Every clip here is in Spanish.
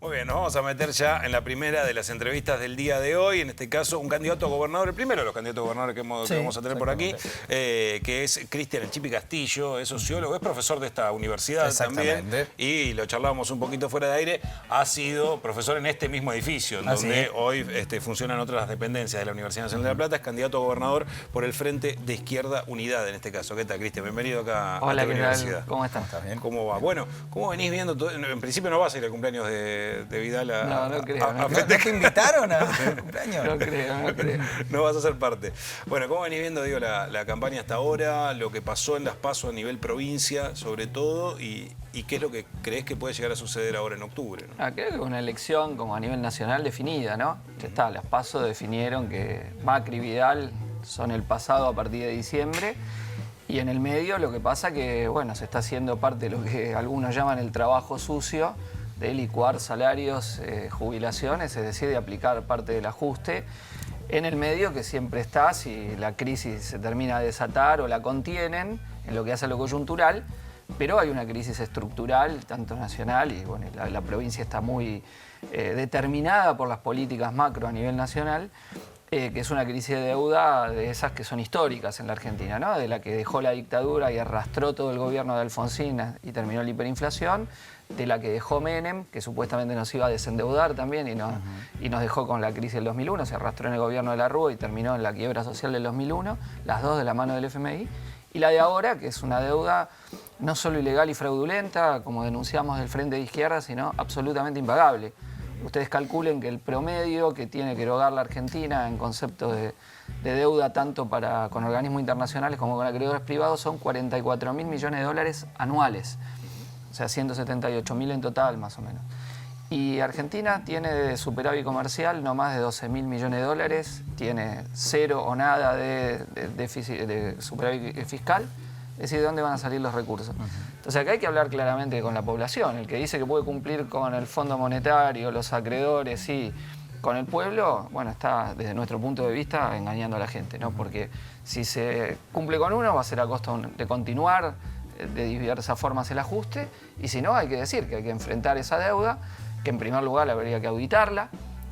Muy bien, nos vamos a meter ya en la primera de las entrevistas del día de hoy. En este caso, un candidato a gobernador, el primero de los candidatos a gobernadores que vamos a tener por aquí, que es Cristian El Chipi Castillo, es sociólogo, es profesor de esta universidad también. Y lo charlábamos un poquito fuera de aire. Ha sido profesor en este mismo edificio, en donde hoy funcionan otras dependencias de la Universidad Nacional de La Plata. Es candidato a gobernador por el Frente de Izquierda Unidad, en este caso. ¿Qué tal, Cristian? Bienvenido acá a la universidad. ¿Cómo estás? ¿Estás bien? ¿Cómo va? Bueno, ¿cómo venís viendo todo? En principio no vas a ir al cumpleaños de Vidal no creo. ¿No te invitaron a cumpleaños? No creo. No vas a ser parte. Bueno, ¿cómo venís viendo, la campaña hasta ahora, lo que pasó en las PASO a nivel provincia, sobre todo, y qué es lo que crees que puede llegar a suceder ahora en octubre? ¿No? Creo que una elección como a nivel nacional definida, ¿no? Ya está, las PASO definieron que Macri y Vidal son el pasado a partir de diciembre. Y en el medio lo que pasa que, bueno, se está haciendo parte de lo que algunos llaman el trabajo sucio, de licuar salarios, jubilaciones, es decir, de aplicar parte del ajuste en el medio que siempre está, si la crisis se termina de desatar o la contienen en lo que hace a lo coyuntural, pero hay una crisis estructural, tanto nacional, y bueno, la provincia está muy determinada por las políticas macro a nivel nacional, que es una crisis de deuda de esas que son históricas en la Argentina, ¿no? De la que dejó la dictadura y arrastró todo el gobierno de Alfonsín y terminó la hiperinflación, de la que dejó Menem, que supuestamente nos iba a desendeudar también y nos dejó con la crisis del 2001, se arrastró en el gobierno de la Rúa y terminó en la quiebra social del 2001, las dos de la mano del FMI, y la de ahora, que es una deuda no solo ilegal y fraudulenta, como denunciamos del Frente de Izquierda, sino absolutamente impagable. Ustedes calculen que el promedio que tiene que erogar la Argentina en concepto de deuda tanto con organismos internacionales como con acreedores privados son 44.000 millones de dólares anuales. O sea, 178.000 en total, más o menos. Y Argentina tiene de superávit comercial no más de 12.000 millones de dólares, tiene cero o nada de superávit fiscal. Es decir, ¿de dónde van a salir los recursos? Entonces acá hay que hablar claramente con la población. El que dice que puede cumplir con el Fondo Monetario, los acreedores y con el pueblo, bueno, está desde nuestro punto de vista engañando a la gente, ¿no? Porque si se cumple con uno va a ser a costa de continuar de diversas formas el ajuste, y si no, hay que decir que hay que enfrentar esa deuda, que en primer lugar habría que auditarla,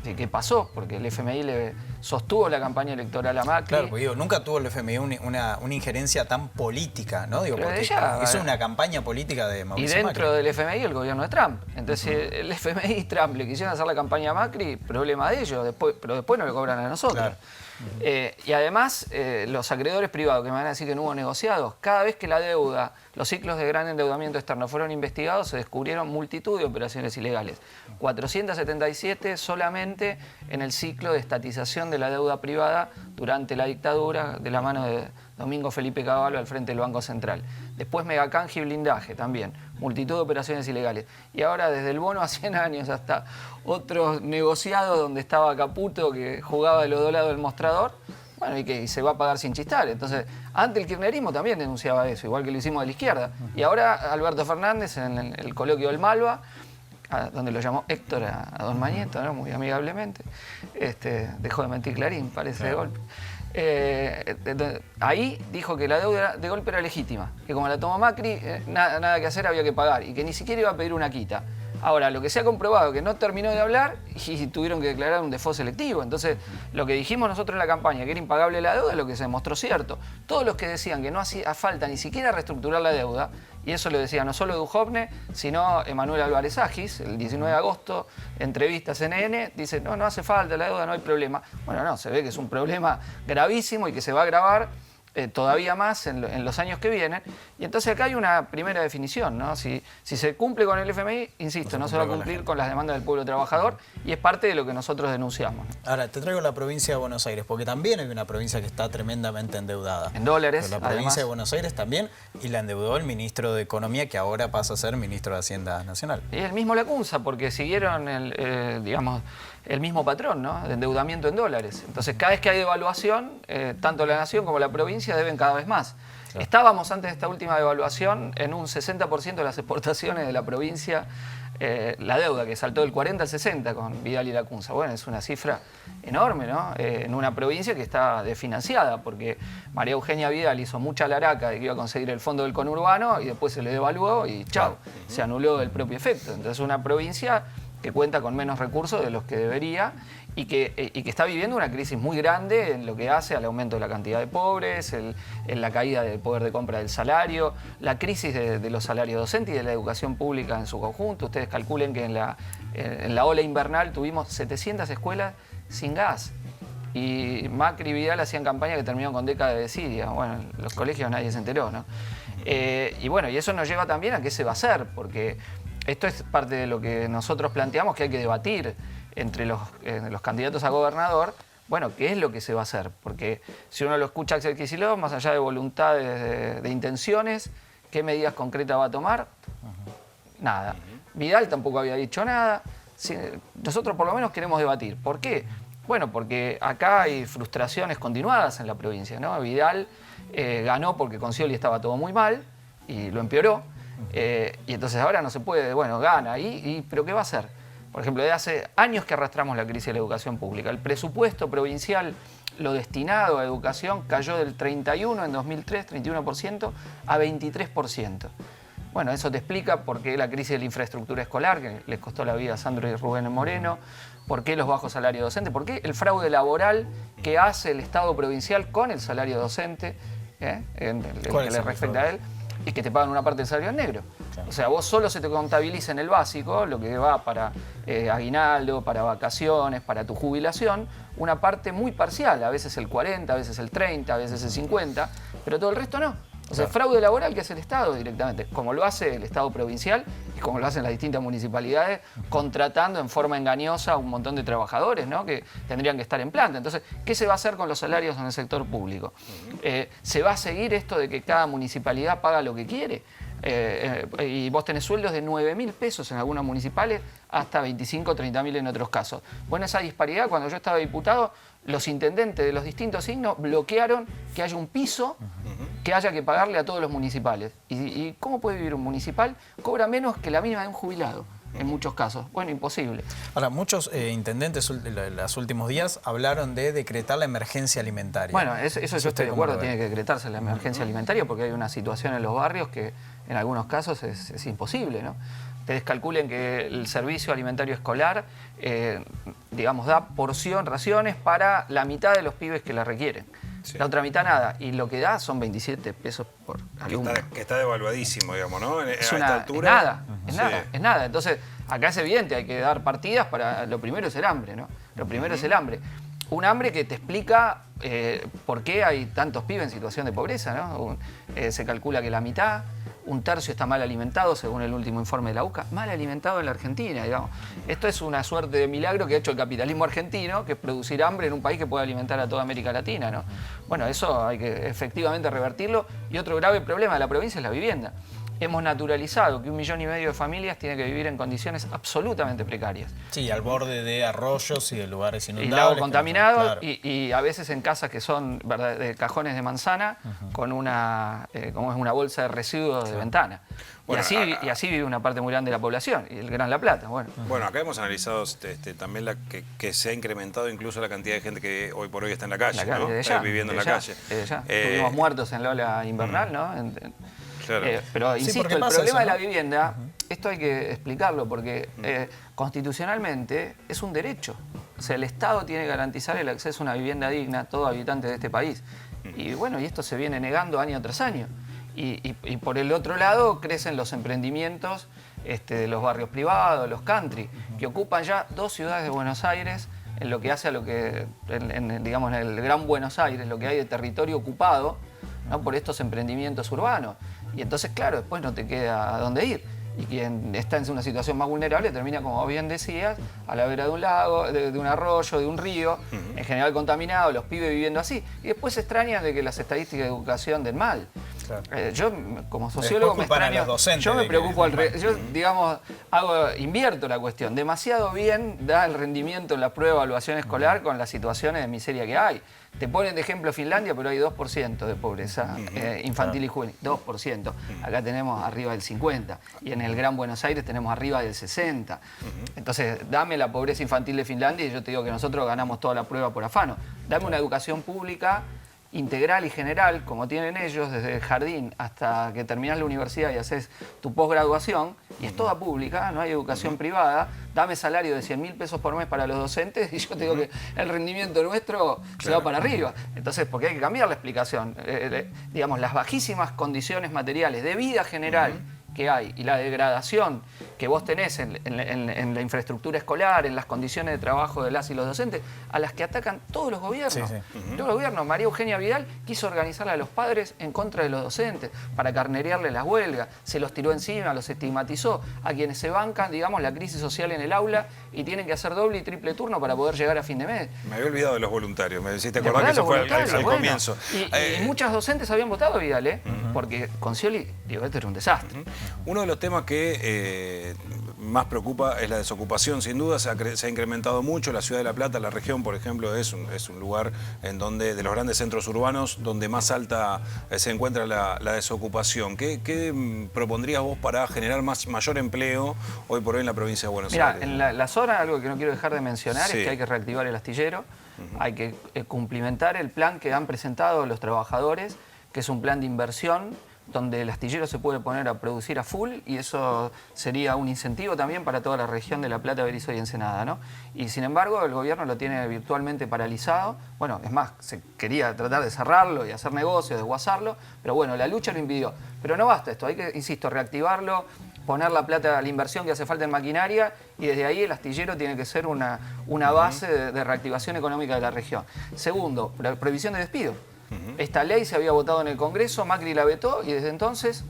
qué pasó, porque el FMI le sostuvo la campaña electoral a Macri. Claro, porque digo, nunca tuvo el FMI una injerencia tan política, ¿no? Digo, porque hizo una campaña política de Mauricio Macri. Y dentro del FMI el gobierno de Trump. Entonces, el FMI y Trump le quisieron hacer la campaña a Macri, problema de ellos, pero después no le cobran a nosotros. Claro. Y además, los acreedores privados que me van a decir que no hubo negociados, cada vez que la deuda, los ciclos de gran endeudamiento externo fueron investigados, se descubrieron multitud de operaciones ilegales. 477 solamente en el ciclo de estatización de la deuda privada durante la dictadura de la mano de Domingo Felipe Cavallo al frente del Banco Central. Después megacanje y blindaje también, multitud de operaciones ilegales. Y ahora desde el bono a 100 años hasta otros negociados donde estaba Caputo que jugaba de los dos lados del mostrador, bueno, y se va a pagar sin chistar. Entonces, antes el kirchnerismo también denunciaba eso, igual que lo hicimos de la izquierda. Y ahora Alberto Fernández en el coloquio del Malva, donde lo llamó Héctor a don Mañeto, ¿no? Muy amigablemente, dejó de mentir Clarín, parece, de golpe. Ahí dijo que la deuda de golpe era legítima, que como la tomó Macri, nada que hacer, había que pagar, y que ni siquiera iba a pedir una quita. Ahora, lo que se ha comprobado es que no terminó de hablar y tuvieron que declarar un default selectivo. Entonces, lo que dijimos nosotros en la campaña, que era impagable la deuda, es lo que se demostró cierto. Todos los que decían que no hacía falta ni siquiera reestructurar la deuda, y eso lo decía no solo Duhovne, sino Emanuel Álvarez Agis, el 19 de agosto, entrevista a CNN, dice, no hace falta la deuda, no hay problema. Bueno, no, se ve que es un problema gravísimo y que se va a agravar todavía más en los años que vienen. Y entonces acá hay una primera definición, ¿no? Si se cumple con el FMI, insisto, no se va a cumplir con las demandas del pueblo trabajador, y es parte de lo que nosotros denunciamos. Ahora, te traigo la provincia de Buenos Aires, porque también hay una provincia que está tremendamente endeudada. En dólares, pero la provincia de Buenos Aires también, y la endeudó el ministro de Economía, que ahora pasa a ser ministro de Hacienda Nacional. Y él mismo la acusa, porque siguieron el mismo patrón, ¿no? De endeudamiento en dólares. Entonces, cada vez que hay devaluación, tanto la nación como la provincia deben cada vez más. Claro. Estábamos antes de esta última devaluación en un 60% de las exportaciones de la provincia, la deuda que saltó del 40 al 60 con Vidal y Lacunza. Bueno, es una cifra enorme, ¿no? En una provincia que está desfinanciada, porque María Eugenia Vidal hizo mucha laraca de que iba a conseguir el fondo del conurbano y después se le devaluó y chau, se anuló el propio efecto. Entonces, una provincia que cuenta con menos recursos de los que debería y que está viviendo una crisis muy grande en lo que hace al aumento de la cantidad de pobres, en la caída del poder de compra del salario, la crisis de los salarios docentes y de la educación pública en su conjunto. Ustedes calculen que en la ola invernal tuvimos 700 escuelas sin gas. Y Macri y Vidal hacían campaña que terminó con década de desidia. Bueno, en los colegios nadie se enteró, ¿no? Y bueno, y eso nos lleva también a qué se va a hacer, porque esto es parte de lo que nosotros planteamos que hay que debatir entre los candidatos a gobernador. Bueno, ¿qué es lo que se va a hacer? Porque si uno lo escucha a Axel Kicillof, más allá de voluntades, de intenciones, ¿qué medidas concretas va a tomar? Nada. Vidal tampoco había dicho nada. Nosotros por lo menos queremos debatir. ¿Por qué? Bueno, porque acá hay frustraciones continuadas en la provincia, ¿no? Vidal ganó porque con Scioli estaba todo muy mal y lo empeoró. Y entonces ahora no se puede, bueno, gana. ¿Pero qué va a hacer? Por ejemplo, desde hace años que arrastramos la crisis de la educación pública. El presupuesto provincial, lo destinado a educación, cayó del 31% en 2003, 31%, a 23%. Bueno, eso te explica por qué la crisis de la infraestructura escolar, que les costó la vida a Sandro y Rubén Moreno, por qué los bajos salarios docentes, por qué el fraude laboral que hace el Estado provincial con el salario docente, en que le respecta a él, y que te pagan una parte del salario en negro. Claro. O sea, vos solo se te contabiliza en el básico, lo que va para aguinaldo, para vacaciones, para tu jubilación, una parte muy parcial, a veces el 40, a veces el 30, a veces el 50, pero todo el resto no. O sea, fraude laboral que hace el Estado directamente, como lo hace el Estado provincial y como lo hacen las distintas municipalidades, contratando en forma engañosa a un montón de trabajadores, ¿no? Que tendrían que estar en planta. Entonces, ¿qué se va a hacer con los salarios en el sector público? ¿Se va a seguir esto de que cada municipalidad paga lo que quiere? Y vos tenés sueldos de 9.000 pesos en algunas municipales hasta 25 o 30.000 en otros casos. Bueno, esa disparidad, cuando yo estaba diputado, los intendentes de los distintos signos bloquearon que haya un piso que haya que pagarle a todos los municipales. ¿Y cómo puede vivir un municipal? Cobra menos que la mínima de un jubilado, en muchos casos. Bueno, imposible. Ahora, muchos intendentes en los últimos días hablaron de decretar la emergencia alimentaria. Bueno, eso yo estoy de acuerdo, tiene que decretarse la emergencia alimentaria porque hay una situación en los barrios que en algunos casos es imposible, ¿no? Ustedes calculen que el servicio alimentario escolar, digamos, da raciones para la mitad de los pibes que la requieren. Sí. La otra mitad nada. Y lo que da son 27 pesos por alumno. Que está devaluadísimo, digamos, ¿no? A esta altura. Es nada. Entonces, acá es evidente, hay que dar partidas para... Lo primero es el hambre, ¿no? Lo primero es el hambre. Un hambre que te explica por qué hay tantos pibes en situación de pobreza, ¿no? Se calcula que la mitad... Un tercio está mal alimentado, según el último informe de la UCA. Mal alimentado en la Argentina, digamos. Esto es una suerte de milagro que ha hecho el capitalismo argentino, que es producir hambre en un país que puede alimentar a toda América Latina, ¿no? Bueno, eso hay que efectivamente revertirlo. Y otro grave problema de la provincia es la vivienda. Hemos naturalizado que 1,5 millones de familias tienen que vivir en condiciones absolutamente precarias. Sí, al borde de arroyos y de lugares inundables. Y lagos contaminados, claro. y a veces en casas que son de cajones de manzana con una bolsa de residuos de ventana. Bueno, y así vive una parte muy grande de la población, y el Gran La Plata. Bueno, acá hemos analizado también que se ha incrementado incluso la cantidad de gente que hoy por hoy está en la calle, ¿no? Viviendo en la calle. Tuvimos muertos en la ola invernal, ¿no? Claro. Pero insisto, el problema de la vivienda, esto hay que explicarlo porque constitucionalmente es un derecho. O sea, el Estado tiene que garantizar el acceso a una vivienda digna a todo habitante de este país. Y bueno, y esto se viene negando año tras año. Y por el otro lado crecen los emprendimientos de los barrios privados, los country, que ocupan ya 2 ciudades de Buenos Aires en lo que hace a lo que, digamos, en el Gran Buenos Aires, lo que hay de territorio ocupado, ¿no? Por estos emprendimientos urbanos. Y entonces, claro, después no te queda a dónde ir. Y quien está en una situación más vulnerable termina, como bien decías, a la vera de un lago, de un arroyo, de un río, en general contaminado, los pibes viviendo así. Y después se extrañan de que las estadísticas de educación den mal. Claro. Yo, como sociólogo, me extraño. Yo me preocupo al revés. Yo, digamos, invierto la cuestión. Demasiado bien da el rendimiento en la prueba de evaluación escolar con las situaciones de miseria que hay. Te ponen de ejemplo Finlandia, pero hay 2% de pobreza infantil y juvenil. 2%. Acá tenemos arriba del 50%. Y en el Gran Buenos Aires tenemos arriba del 60%. Entonces, dame la pobreza infantil de Finlandia y yo te digo que nosotros ganamos toda la prueba por afano. Dame una educación pública integral y general, como tienen ellos, desde el jardín hasta que terminás la universidad y haces tu posgraduación, y es toda pública, no hay educación privada, dame salario de 100.000 pesos por mes para los docentes y yo te digo que el rendimiento nuestro se va para arriba. Entonces, porque hay que cambiar la explicación. Digamos, las bajísimas condiciones materiales de vida general que hay y la degradación que vos tenés en la infraestructura escolar, en las condiciones de trabajo de las y los docentes, a las que atacan todos los gobiernos. Todos los gobiernos. María Eugenia Vidal quiso organizar a los padres en contra de los docentes para carnerearles las huelgas, se los tiró encima, los estigmatizó, a quienes se bancan, digamos, la crisis social en el aula y tienen que hacer doble y triple turno para poder llegar a fin de mes. Me había olvidado de los voluntarios, me decís, ¿te acordás que eso fue al comienzo? Y muchas docentes habían votado a Vidal, porque con Scioli, digo, esto era un desastre. Uno de los temas que más preocupa es la desocupación, sin duda se ha incrementado mucho. La ciudad de La Plata, la región, por ejemplo, es un lugar en donde, de los grandes centros urbanos, donde más alta se encuentra la desocupación. ¿Qué propondrías vos para generar mayor empleo hoy por hoy en la provincia de Buenos Aires? En la zona, algo que no quiero dejar de mencionar, es que hay que reactivar el astillero, hay que cumplimentar el plan que han presentado los trabajadores, que es un plan de inversión, donde el astillero se puede poner a producir a full y eso sería un incentivo también para toda la región de La Plata, Berizo y Ensenada, ¿no? Y sin embargo el gobierno lo tiene virtualmente paralizado. Bueno, es más, se quería tratar de cerrarlo y hacer negocio, desguazarlo, pero bueno, la lucha lo impidió. Pero no basta esto, hay que, insisto, reactivarlo, poner la plata a la inversión que hace falta en maquinaria y desde ahí el astillero tiene que ser una base de reactivación económica de la región. Segundo, prohibición de despido. Esta ley se había votado en el Congreso, Macri la vetó y desde entonces,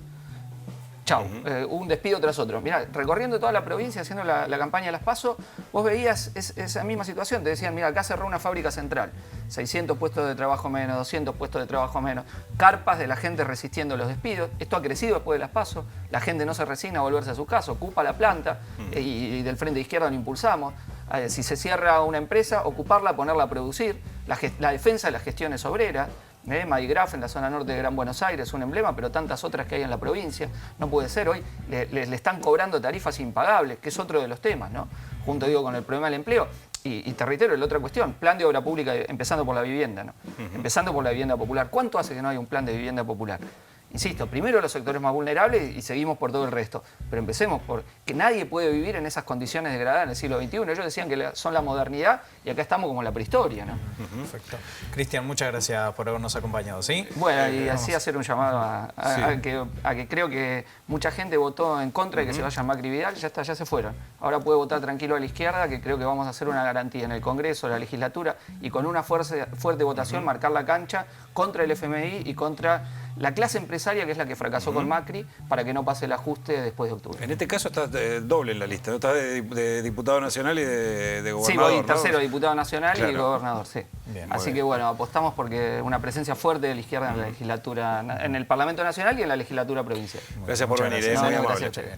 chau, un despido tras otro. Mirá, recorriendo toda la provincia, haciendo la campaña de las PASO, vos veías esa misma situación. Te decían, mira, acá cerró una fábrica central, 600 puestos de trabajo menos, 200 puestos de trabajo menos, carpas de la gente resistiendo los despidos. Esto ha crecido después de las PASO, la gente no se resigna a volverse a su casa, ocupa la planta y del Frente de Izquierda lo impulsamos. Si se cierra una empresa, ocuparla, ponerla a producir, la defensa de las gestiones obreras. Madigraf en la zona norte de Gran Buenos Aires, un emblema, pero tantas otras que hay en la provincia. No puede ser, hoy le están cobrando tarifas impagables, que es otro de los temas, ¿no? Junto, digo, con el problema del empleo. Y te reitero, la otra cuestión, plan de obra pública, empezando por la vivienda, ¿no? Empezando por la vivienda popular. ¿Cuánto hace que no hay un plan de vivienda popular? Insisto, primero los sectores más vulnerables y seguimos por todo el resto. Pero empecemos por que nadie puede vivir en esas condiciones degradadas en el siglo XXI. Ellos decían que son la modernidad y acá estamos como en la prehistoria, ¿no? Perfecto. Cristian, muchas gracias por habernos acompañado, ¿sí? Bueno, y así hacer un llamado a que creo que mucha gente votó en contra de que se vaya Macri y Vidal, ya está, ya se fueron. Ahora puede votar tranquilo a la izquierda, que creo que vamos a hacer una garantía en el Congreso, la legislatura, y con una fuerte votación marcar la cancha contra el FMI y contra la clase empresaria, que es la que fracasó con Macri, para que no pase el ajuste después de octubre. En este caso estás doble en la lista, ¿no? Estás de diputado nacional y de gobernador. Sí, voy tercero, diputado nacional y gobernador, sí. Bien, así que bueno, apostamos porque una presencia fuerte de la izquierda en la legislatura, en el Parlamento Nacional y en la legislatura provincial. Gracias por venir, muy amable. gracias.